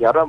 11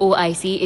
OIC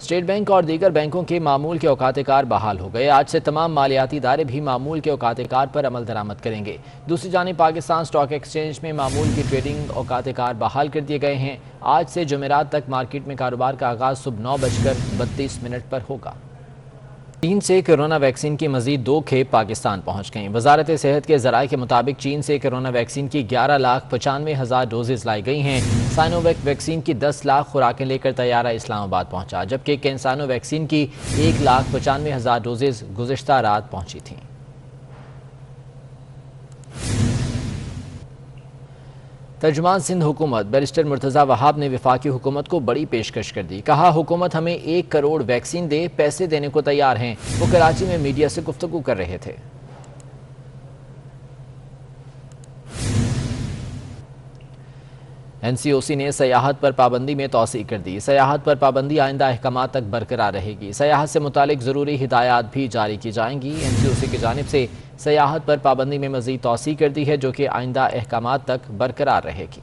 state bank اور دیگر بینکوں کے معمول کے اوقات کار بحال ہو گئے۔ آج سے تمام مالیاتی ادارے بھی معمول کے اوقات کار پر عمل درآمد کریں گے۔ دوسری جانب پاکستان سٹاک ایکسچینج میں معمول کی ٹریڈنگ اوقات کار بحال کر دیے گئے ہیں۔ آج سے جمعرات تک مارکیٹ میں کاروبار کا آغاز صبح 9:32 پر ہوگا۔ چین سے کرونا ویکسین کی مزید 2 کھیپ پاکستان پہنچ گئیں۔ وزارت صحت کے ذرائع کے مطابق چین سے کرونا ویکسین کی 11,95,000 ڈوزز لائی گئی ہیں۔ سائنو ویک ویکسین کی 10 لاکھ خوراکیں لے کر طیارہ اسلام آباد پہنچا، جبکہ کینسانو ویکسین کی 1,95,000 ڈوزز گزشتہ رات پہنچی تھیں۔ ترجمان سندھ حکومت بیرسٹر مرتضی وہاب نے وفاقی حکومت کو بڑی پیشکش کر دی۔ کہا حکومت ہمیں 1 کروڑ ویکسین دے، پیسے دینے کو تیار ہیں۔ وہ کراچی میں میڈیا سے گفتگو کر رہے تھے۔ NCOC نے سیاحت پر پابندی میں توسیع کر دی۔ سیاحت پر پابندی آئندہ احکامات تک برقرار رہے گی۔ سیاحت سے متعلق ضروری ہدایات بھی جاری کی جائیں گی۔ NCOC کی جانب سے سیاحت پر پابندی میں مزید توسیع کر دی ہے، جو کہ آئندہ احکامات تک برقرار رہے گی۔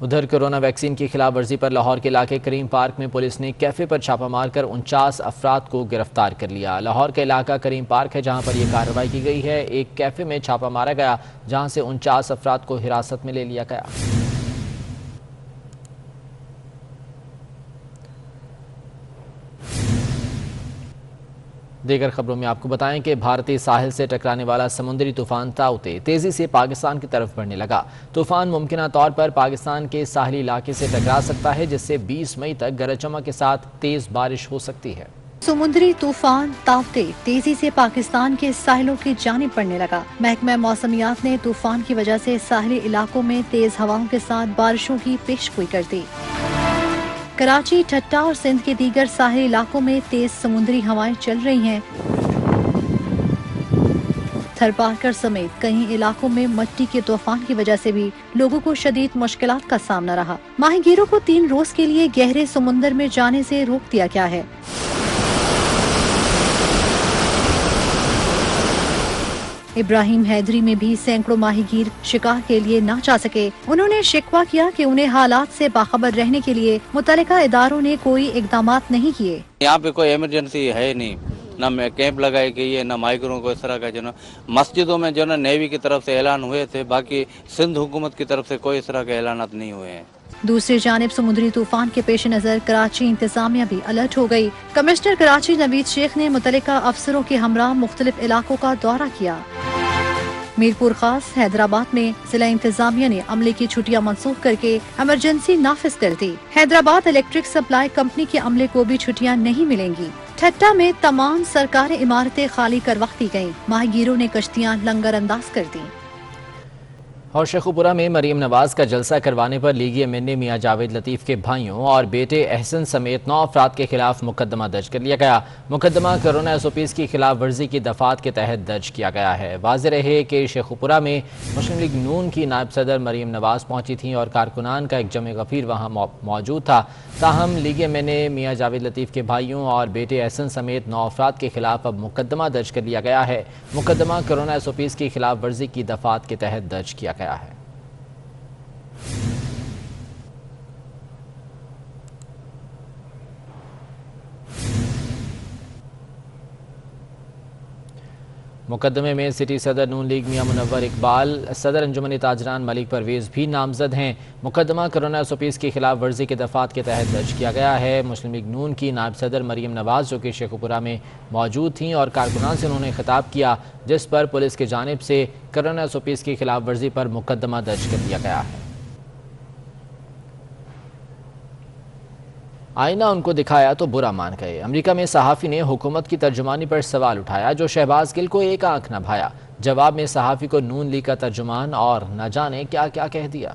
ادھر کرونا ویکسین کی خلاف ورزی پر لاہور کے علاقے کریم پارک میں پولیس نے کیفے پر چھاپہ مار کر 49 افراد کو گرفتار کر لیا۔ لاہور کا علاقہ کریم پارک ہے جہاں پر یہ کارروائی کی گئی ہے۔ ایک کیفے میں چھاپہ مارا گیا جہاں سے 49 افراد کو حراست میں لے لیا گیا۔ دیگر خبروں میں آپ کو بتائیں کہ بھارتی ساحل سے ٹکرانے والا سمندری طوفان تاؤتے تیزی سے پاکستان کی طرف بڑھنے لگا۔ طوفان ممکنہ طور پر پاکستان کے ساحلی علاقے سے ٹکرا سکتا ہے، جس سے 20 مئی تک گرج چمک کے ساتھ تیز بارش ہو سکتی ہے۔ سمندری طوفان تاؤتے تیزی سے پاکستان کے ساحلوں کی جانب بڑھنے لگا۔ محکمہ موسمیات نے طوفان کی وجہ سے ساحلی علاقوں میں تیز ہواؤں کے ساتھ بارشوں کی پیشگوئی کر دی۔ کراچی، ٹھٹہ اور سندھ کے دیگر ساحلی علاقوں میں تیز سمندری ہوائیں چل رہی ہیں۔ تھرپارکر سمیت کئی علاقوں میں مٹی کے طوفان کی وجہ سے بھی لوگوں کو شدید مشکلات کا سامنا رہا۔ ماہی گیروں کو 3 روز کے لیے گہرے سمندر میں جانے سے روک دیا گیا ہے۔ ابراہیم حیدری میں بھی سینکڑوں ماہی گیر شکار کے لیے نہ جا سکے۔ انہوں نے شکوہ کیا کہ انہیں حالات سے باخبر رہنے کے لیے متعلقہ اداروں نے کوئی اقدامات نہیں کیے۔ یہاں پہ کوئی ایمرجنسی ہے نہیں، نہ کیمپ لگائی گئی ہے، نہ مائیگروں کو اس طرح کا جو نا مسجدوں میں جو نا نیوی کی طرف سے اعلان ہوئے تھے، باقی سندھ حکومت کی طرف سے کوئی اس طرح کے اعلانات نہیں ہوئے ہیں۔ دوسری جانب سمندری طوفان کے پیش نظر کراچی انتظامیہ بھی الرٹ ہو گئی۔ کمشنر کراچی نوید شیخ نے متعلقہ افسروں کے ہمراہ مختلف علاقوں کا دورہ کیا۔ میرپور خاص حیدرآباد میں ضلع انتظامیہ نے عملے کی چھٹیاں منسوخ کر کے ایمرجنسی نافذ کر دی۔ حیدرآباد الیکٹرک سپلائی کمپنی کے عملے کو بھی چھٹیاں نہیں ملیں گی۔ ٹھٹہ میں تمام سرکاری عمارتیں خالی کروا دی گئیں۔ ماہی گیروں نے کشتیاں لنگر انداز کر دیں۔ اور شیخوپورہ میں مریم نواز کا جلسہ کروانے پر لیگی MNA میاں جاوید لطیف کے بھائیوں اور بیٹے احسن سمیت 9 افراد کے خلاف مقدمہ درج کر لیا گیا۔ مقدمہ کرونا SOPs کی خلاف ورزی کی دفعات کے تحت درج کیا گیا ہے۔ واضح رہے کہ شیخوپورہ میں مسلم لیگ نون کی نائب صدر مریم نواز پہنچی تھیں اور کارکنان کا ایک جمع غفیر وہاں موجود تھا۔ تاہم لیگی MNA میاں جاوید لطیف کے بھائیوں اور بیٹے احسن سمیت 9 افراد کے خلاف اب مقدمہ درج کر لیا گیا ہے۔ مقدمہ کرونا SOPs کی خلاف ورزی کی دفعات کے تحت درج کیا گیا ہے۔ مقدمے میں سٹی صدر نون لیگ میاں منور اقبال، صدر انجمن تاجران ملک پرویز بھی نامزد ہیں۔ مقدمہ کرونا SOPs کی خلاف ورزی کے دفعات کے تحت درج کیا گیا ہے۔ مسلم لیگ نون کی نائب صدر مریم نواز جو کہ شیخوپورہ میں موجود تھیں اور کارکنان سے انہوں نے خطاب کیا، جس پر پولیس کی جانب سے کرونا SOPs کی خلاف ورزی پر مقدمہ درج کر دیا گیا ہے۔ آئینہ ان کو دکھایا تو برا مان گئے۔ امریکہ میں صحافی نے حکومت کی ترجمانی پر سوال اٹھایا جو شہباز گل کو ایک آنکھ نہ بھایا۔ جواب میں صحافی کو نون لیگ کا ترجمان اور نہ جانے کیا کیا کہہ دیا۔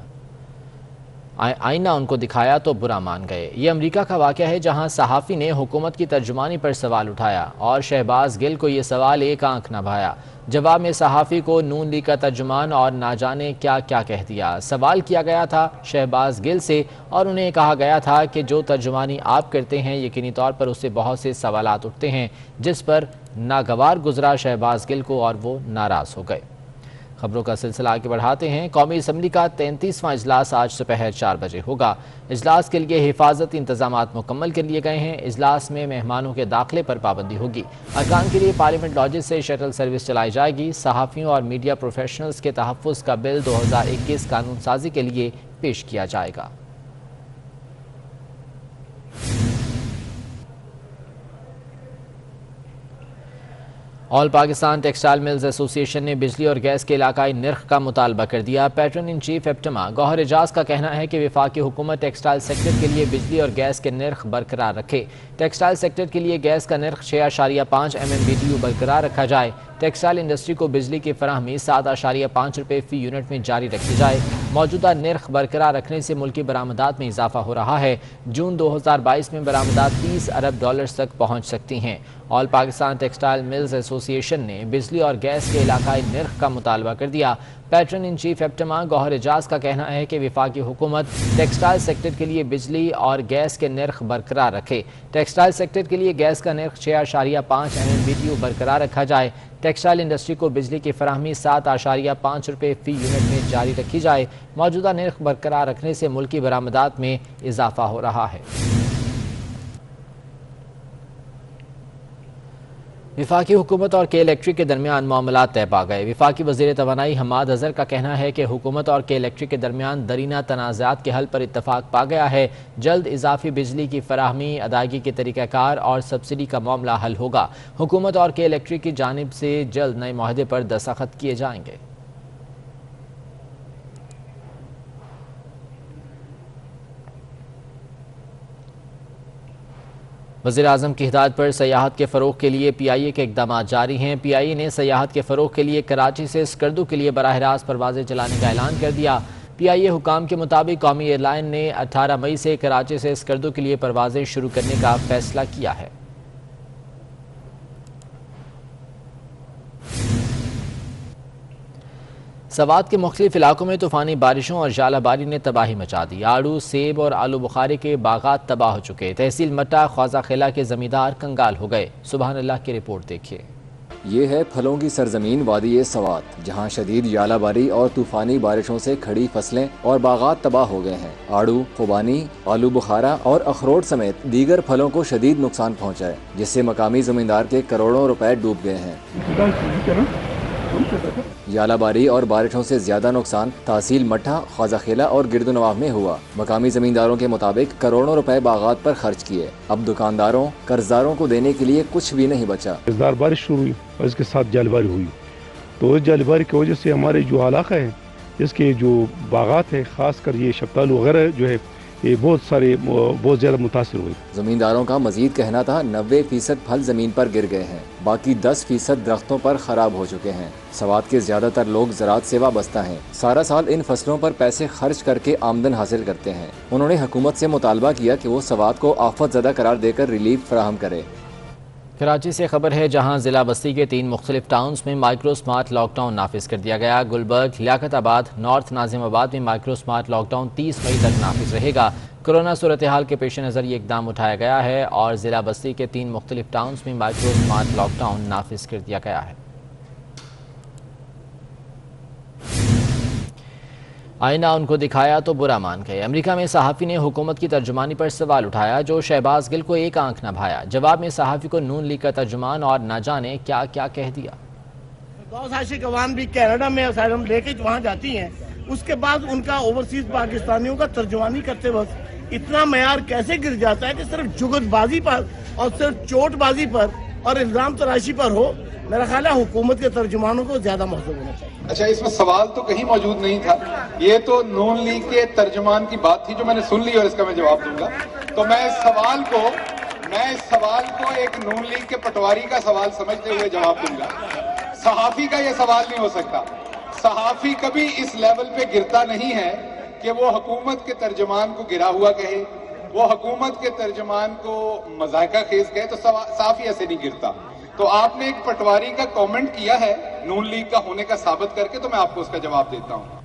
آئینہ ان کو دکھایا تو برا مان گئے۔ یہ امریکہ کا واقعہ ہے جہاں صحافی نے حکومت کی ترجمانی پر سوال اٹھایا اور شہباز گل کو یہ سوال ایک آنکھ نہ بھایا۔ جواب میں صحافی کو نون لیگ کا ترجمان اور نہ جانے کیا کیا کہہ دیا۔ سوال کیا گیا تھا شہباز گل سے اور انہیں کہا گیا تھا کہ جو ترجمانی آپ کرتے ہیں یقینی طور پر اس سے بہت سے سوالات اٹھتے ہیں، جس پر ناگوار گزرا شہباز گل کو اور وہ ناراض ہو گئے۔ خبروں کا سلسلہ آگے بڑھاتے ہیں۔ قومی اسمبلی کا 33واں اجلاس آج دوپہر 4 بجے ہوگا۔ اجلاس کے لیے حفاظتی انتظامات مکمل کر لیے گئے ہیں۔ اجلاس میں مہمانوں کے داخلے پر پابندی ہوگی۔ ارکان کے لیے پارلیمنٹ لاجز سے شٹل سروس چلائی جائے گی۔ صحافیوں اور میڈیا پروفیشنلز کے تحفظ کا بل 2021 قانون سازی کے لیے پیش کیا جائے گا۔ آل پاکستان ٹیکسٹائل ملز ایسوسی ایشن نے بجلی اور گیس کے علاقائی نرخ کا مطالبہ کر دیا۔ پیٹرن ان چیف ایپٹما گوہر اعجاز کا کہنا ہے کہ وفاقی حکومت ٹیکسٹائل سیکٹر کے لیے بجلی اور گیس کے نرخ برقرار رکھے۔ ٹیکسٹائل سیکٹر کے لیے گیس کا نرخ 6.5 MMBTU برقرار رکھا جائے۔ ٹیکسٹائل انڈسٹری کو بجلی کی فراہمی 7.5 روپے فی یونٹ میں جاری رکھی جائے۔ موجودہ نرخ برقرار رکھنے سے ملکی برآمدات میں اضافہ ہو رہا ہے۔ جون 2022 میں برآمدات $30 ارب تک پہنچ سکتی ہیں۔ آل پاکستان ٹیکسٹائل ملز ایسوسی ایشن نے بجلی اور گیس کے علاقائی نرخ کا مطالبہ کر دیا۔ پیٹرن ان چیف ایپٹما گوہر اعجاز کا کہنا ہے کہ وفاقی حکومت ٹیکسٹائل سیکٹر کے لیے بجلی اور گیس کے نرخ برقرار رکھے۔ ٹیکسٹائل سیکٹر کے لیے گیس کا نرخ 6.5 MMBTU برقرار رکھا جائے۔ ٹیکسٹائل انڈسٹری کو بجلی کی فراہمی 7.5 روپے فی یونٹ میں جاری رکھی جائے۔ موجودہ نرخ برقرار رکھنے سے ملکی برآمدات میں اضافہ ہو رہا ہے۔ وفاقی حکومت اور کے الیکٹرک کے درمیان معاملات طے پا گئے۔ وفاقی وزیر توانائی حماد اظہر کا کہنا ہے کہ حکومت اور کے الیکٹرک کے درمیان درینہ تنازعات کے حل پر اتفاق پا گیا ہے۔ جلد اضافی بجلی کی فراہمی، ادائیگی کے طریقہ کار اور سبسڈی کا معاملہ حل ہوگا۔ حکومت اور کے الیکٹرک کی جانب سے جلد نئے معاہدے پر دستخط کیے جائیں گے۔ وزیراعظم کی ہدایت پر سیاحت کے فروغ کے لیے پی آئی اے کے اقدامات جاری ہیں۔ پی آئی اے نے سیاحت کے فروغ کے لیے کراچی سے اسکردو کے لیے براہ راست پروازیں چلانے کا اعلان کر دیا۔ پی آئی اے حکام کے مطابق قومی ایئر لائن نے 18 مئی سے کراچی سے اسکردو کے لیے پروازیں شروع کرنے کا فیصلہ کیا ہے۔ سوات کے مختلف علاقوں میں طوفانی بارشوں اور ژالہ باری نے تباہی مچا دی۔ آڑو، سیب اور آلو بخارے کے باغات تباہ ہو چکے۔ تحصیل مٹہ، خواجہ خیلہ کے زمیندار کنگال ہو گئے۔ سبحان اللہ کی رپورٹ دیکھیے۔ یہ ہے پھلوں کی سرزمین وادی سوات، جہاں شدید ژالہ باری اور طوفانی بارشوں سے کھڑی فصلیں اور باغات تباہ ہو گئے ہیں۔ آڑو، خوبانی، آلو بخارا اور اخروٹ سمیت دیگر پھلوں کو شدید نقصان پہنچا ہے، جس سے مقامی زمیندار کے کروڑوں روپے ڈوب گئے ہیں۔ ژالہ باری اور بارشوں سے زیادہ نقصان تحصیل مٹھا، خواجہ خیلہ اور گرد و نواح میں ہوا۔ مقامی زمینداروں کے مطابق کروڑوں روپے باغات پر خرچ کیے۔ اب دکانداروں، قرضداروں کو دینے کے لیے کچھ بھی نہیں بچا۔ زوردار بارش شروع ہوئی اور اس کے ساتھ ژالہ باری ہوئی، تو اس ژالہ باری کی وجہ سے ہمارے جو علاقہ ہے، اس کے جو باغات ہیں، خاص کر یہ شفتالو وغیرہ جو ہے، یہ بہت زیادہ متاثر ہوئی۔ زمینداروں کا مزید کہنا تھا 90% پھل زمین پر گر گئے ہیں، باقی 10% درختوں پر خراب ہو چکے ہیں۔ سوات کے زیادہ تر لوگ زراعت سے وابستہ ہیں، سارا سال ان فصلوں پر پیسے خرچ کر کے آمدن حاصل کرتے ہیں۔ انہوں نے حکومت سے مطالبہ کیا کہ وہ سوات کو آفت زدہ قرار دے کر ریلیف فراہم کرے۔ کراچی سے خبر ہے، جہاں ضلع بستی کے 3 مختلف ٹاؤنز میں مائکرو سمارٹ لاک ڈاؤن نافذ کر دیا گیا۔ گلبرگ، لیاقت آباد، نارتھ ناظم آباد میں مائکرو سمارٹ لاک ڈاؤن 30 مئی تک نافذ رہے گا۔ کورونا صورتحال کے پیش نظر یہ اقدام اٹھایا گیا ہے اور ضلع بستی کے 3 مختلف ٹاؤنز میں مائکرو سمارٹ لاک ڈاؤن نافذ کر دیا گیا ہے۔ آئینہ ان کو دکھایا تو برا مان گئے۔ امریکہ میں صحافی نے حکومت کی ترجمانی پر سوال اٹھایا، جو شہباز گل کو ایک آنکھ نہ بھایا۔ جواب میں صحافی کو نون لیگ کا ترجمان اور نہ جانے کیا کیا کہہ دیا۔ بہت ساری عوام بھی کینیڈا میں اسائلم لے کے وہاں جاتی ہیں، اس کے بعد ان کا اوورسیز پاکستانیوں کا ترجمانی کرتے وقت اتنا معیار کیسے گر جاتا ہے کہ صرف جگت بازی پر اور صرف چوٹ بازی پر اور الزام تراشی پر ہو۔ میرا خیال ہے حکومت کے ترجمانوں کو زیادہ محسوس ہونا چاہیے۔ اچھا، اس میں سوال تو کہیں موجود نہیں تھا، یہ تو نون لیگ کے ترجمان کی بات تھی جو میں نے سن لی اور اس کا میں جواب دوں گا۔ تو میں اس سوال کو ایک نون لیگ کے پٹواری کا سوال سمجھتے ہوئے جواب دوں گا۔ صحافی کا یہ سوال نہیں ہو سکتا۔ صحافی کبھی اس لیول پہ گرتا نہیں ہے کہ وہ حکومت کے ترجمان کو گرا ہوا کہے، وہ حکومت کے ترجمان کو مذائقہ خیز کہے، تو صحافی ایسے نہیں گرتا۔ تو آپ نے ایک پٹواری کا کامنٹ کیا ہے نون لیگ کا ہونے کا ثابت کر کے، تو میں آپ کو اس کا جواب دیتا ہوں۔